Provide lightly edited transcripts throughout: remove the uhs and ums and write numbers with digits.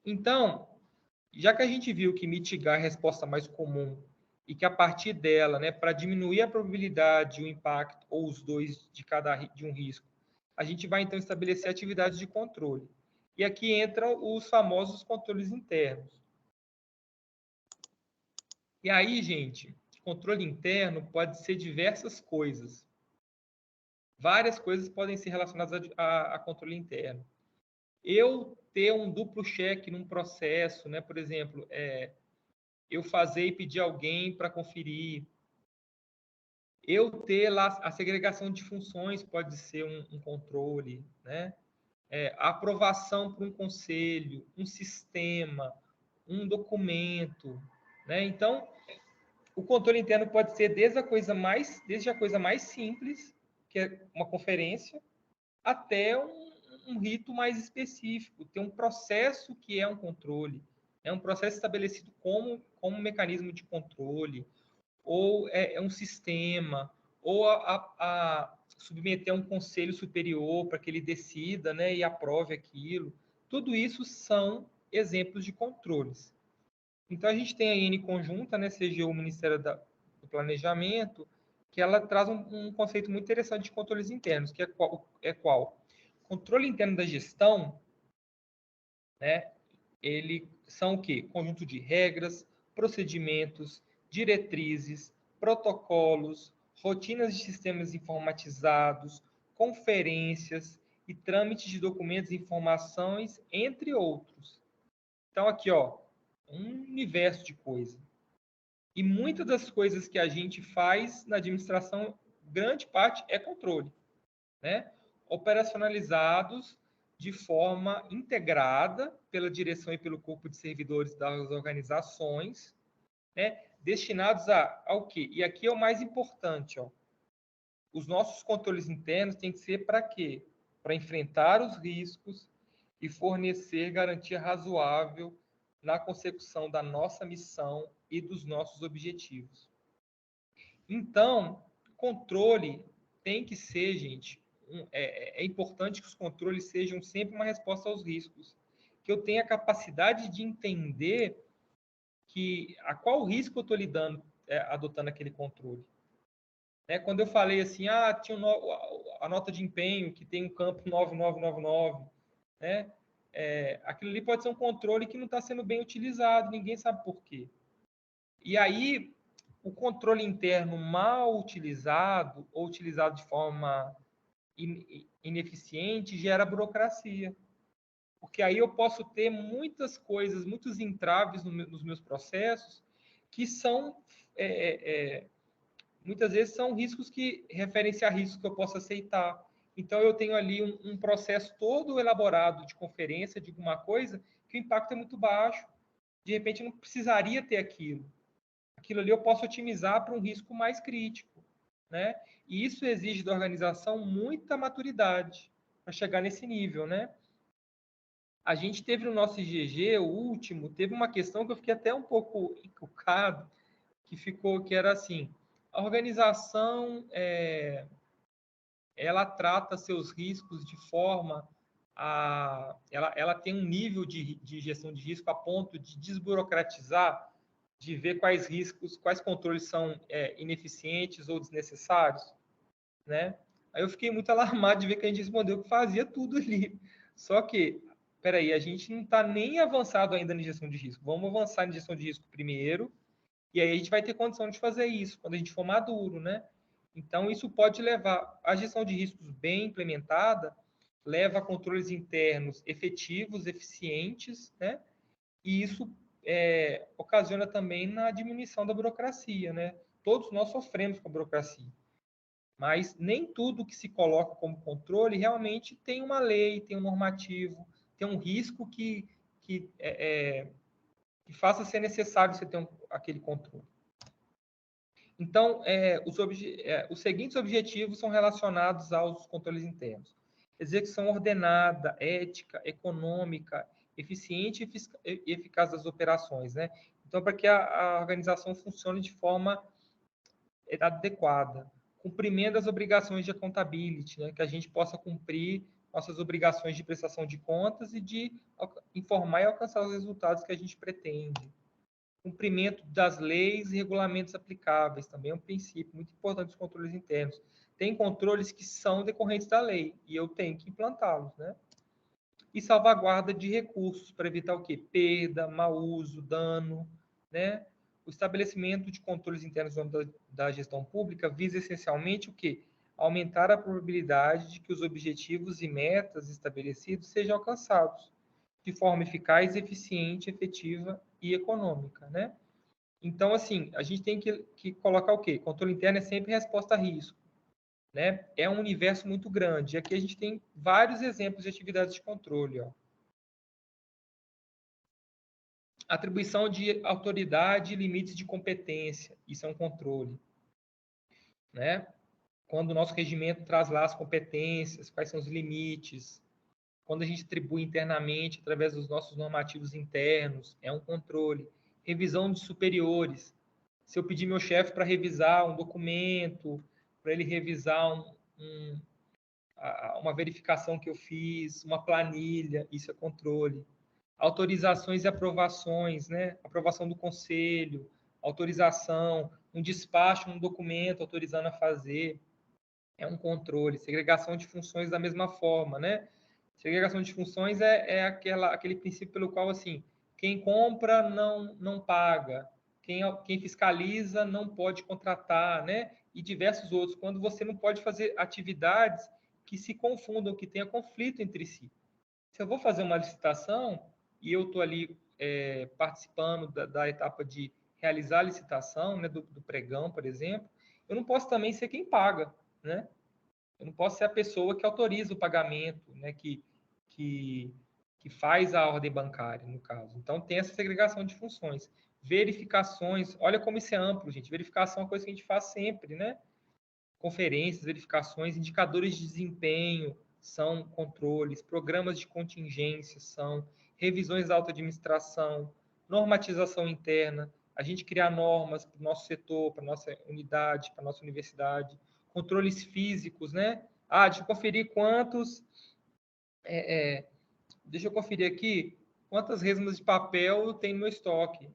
Então, já que a gente viu que mitigar é a resposta mais comum e que a partir dela, né, para diminuir a probabilidade, o impacto ou os dois de um risco, a gente vai então estabelecer atividades de controle. E aqui entram os famosos controles internos. E aí, gente, controle interno pode ser diversas coisas. Várias coisas podem ser relacionadas a controle interno. Eu ter um duplo cheque num processo, né? Por exemplo, eu fazer e pedir alguém para conferir. Eu ter lá a segregação de funções pode ser um controle, né? A aprovação por um conselho, um sistema, um documento, né? Então, o controle interno pode ser desde a coisa mais simples, que é uma conferência, até um rito mais específico, tem um processo que é um controle, é um processo estabelecido como um mecanismo de controle, ou é um sistema, ou a submeter a um conselho superior para que ele decida, né, e aprove aquilo. Tudo isso são exemplos de controles. Então, a gente tem a IN conjunta, né, CGU, o Ministério do Planejamento, que ela traz um conceito muito interessante de controles internos, que é qual? Controle interno da gestão, né, ele são o quê? Conjunto de regras, procedimentos, diretrizes, protocolos, rotinas de sistemas informatizados, conferências e trâmites de documentos e informações, entre outros. Então, aqui, ó, um universo de coisa. E muitas das coisas que a gente faz na administração, grande parte é controle, né? Operacionalizados de forma integrada pela direção e pelo corpo de servidores das organizações, né? Destinados ao quê? E aqui é o mais importante, ó. Os nossos controles internos têm que ser para quê? Para enfrentar os riscos e fornecer garantia razoável na consecução da nossa missão e dos nossos objetivos. Então, controle tem que ser, gente, é importante que os controles sejam sempre uma resposta aos riscos, que eu tenha a capacidade de entender a qual risco eu estou lidando, adotando aquele controle. Né? Quando eu falei assim, tinha a nota de empenho que tem um campo 9999, né? Aquilo ali pode ser um controle que não está sendo bem utilizado, ninguém sabe por quê. E aí, o controle interno mal utilizado ou utilizado de forma ineficiente gera burocracia. Porque aí eu posso ter muitas coisas, muitos entraves nos meus processos que são, muitas vezes, são riscos que referem-se a riscos que eu posso aceitar. Então, eu tenho ali um processo todo elaborado de conferência de alguma coisa que o impacto é muito baixo. De repente, eu não precisaria ter aquilo. Aquilo ali eu posso otimizar para um risco mais crítico, né? E isso exige da organização muita maturidade para chegar nesse nível, né? A gente teve no nosso IGG, o último, teve uma questão que eu fiquei até um pouco encucado, que era assim, a organização, ela trata seus riscos de forma ela tem um nível de gestão de risco a ponto de desburocratizar, de ver quais riscos, quais controles são ineficientes ou desnecessários, né? Aí eu fiquei muito alarmado de ver que a gente respondeu que fazia tudo ali. Só que, peraí, a gente não está nem avançado ainda na gestão de risco. Vamos avançar em gestão de risco primeiro, e aí a gente vai ter condição de fazer isso quando a gente for maduro, né? Então, isso pode levar a gestão de riscos bem implementada, leva a controles internos efetivos, eficientes, né? E isso ocasiona também na diminuição da burocracia, né? Todos nós sofremos com a burocracia, mas nem tudo que se coloca como controle realmente tem uma lei, tem um normativo, tem um risco que faça ser necessário você ter aquele controle. Então, os seguintes objetivos são relacionados aos controles internos: execução ordenada, ética, econômica, eficiente e eficaz das operações, né? Então, para que a organização funcione de forma adequada, cumprimento das obrigações de accountability, né? Que a gente possa cumprir nossas obrigações de prestação de contas e de informar e alcançar os resultados que a gente pretende. Cumprimento das leis e regulamentos aplicáveis, também é um princípio muito importante dos controles internos. Tem controles que são decorrentes da lei, e eu tenho que implantá-los, né? E salvaguarda de recursos, para evitar o quê? Perda, mau uso, dano, né? O estabelecimento de controles internos da gestão pública visa essencialmente o quê? Aumentar a probabilidade de que os objetivos e metas estabelecidos sejam alcançados de forma eficaz, eficiente, efetiva e econômica, né? Então, assim, a gente tem que colocar o quê? Controle interno é sempre resposta a risco, né? É um universo muito grande. E aqui a gente tem vários exemplos de atividades de controle, ó. Atribuição de autoridade e limites de competência. Isso é um controle, né? Quando o nosso regimento traz lá as competências, quais são os limites. Quando a gente atribui internamente, através dos nossos normativos internos, é um controle. Revisão de superiores. Se eu pedir meu chefe para revisar um documento, para ele revisar uma verificação que eu fiz, uma planilha, isso é controle. Autorizações e aprovações, né? Aprovação do conselho, autorização, um despacho, um documento autorizando a fazer, é um controle. Segregação de funções da mesma forma, né? Segregação de funções é aquele princípio pelo qual, assim, quem compra não paga, quem fiscaliza não pode contratar, né? E diversos outros, quando você não pode fazer atividades que se confundam, que tenha conflito entre si. Se eu vou fazer uma licitação e eu estou ali participando da etapa de realizar a licitação, né, do pregão, por exemplo, eu não posso também ser quem paga, né? Eu não posso ser a pessoa que autoriza o pagamento, né, que faz a ordem bancária, no caso. Então, tem essa segregação de funções. Verificações, olha como isso é amplo, gente. Verificação é uma coisa que a gente faz sempre, né? Conferências, verificações, indicadores de desempenho são controles, programas de contingência são, revisões da alta administração, normatização interna, a gente criar normas para o nosso setor, para a nossa unidade, para a nossa universidade, controles físicos, né? Deixa eu conferir deixa eu conferir aqui quantas resmas de papel tem no meu estoque.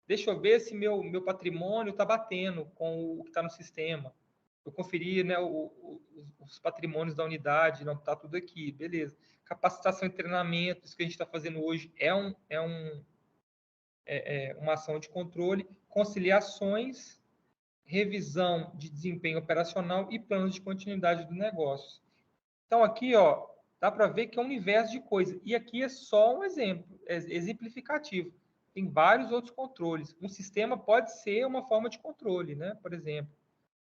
Deixa eu ver se meu patrimônio está batendo com o que está no sistema. Eu conferi, né, os patrimônios da unidade, não está tudo aqui, beleza. Capacitação e treinamento, isso que a gente está fazendo hoje uma ação de controle. Conciliações, revisão de desempenho operacional e planos de continuidade do negócio. Então, aqui, ó, dá para ver que é um universo de coisas. E aqui é só um exemplo, exemplificativo. Tem vários outros controles. Um sistema pode ser uma forma de controle, né? Por exemplo,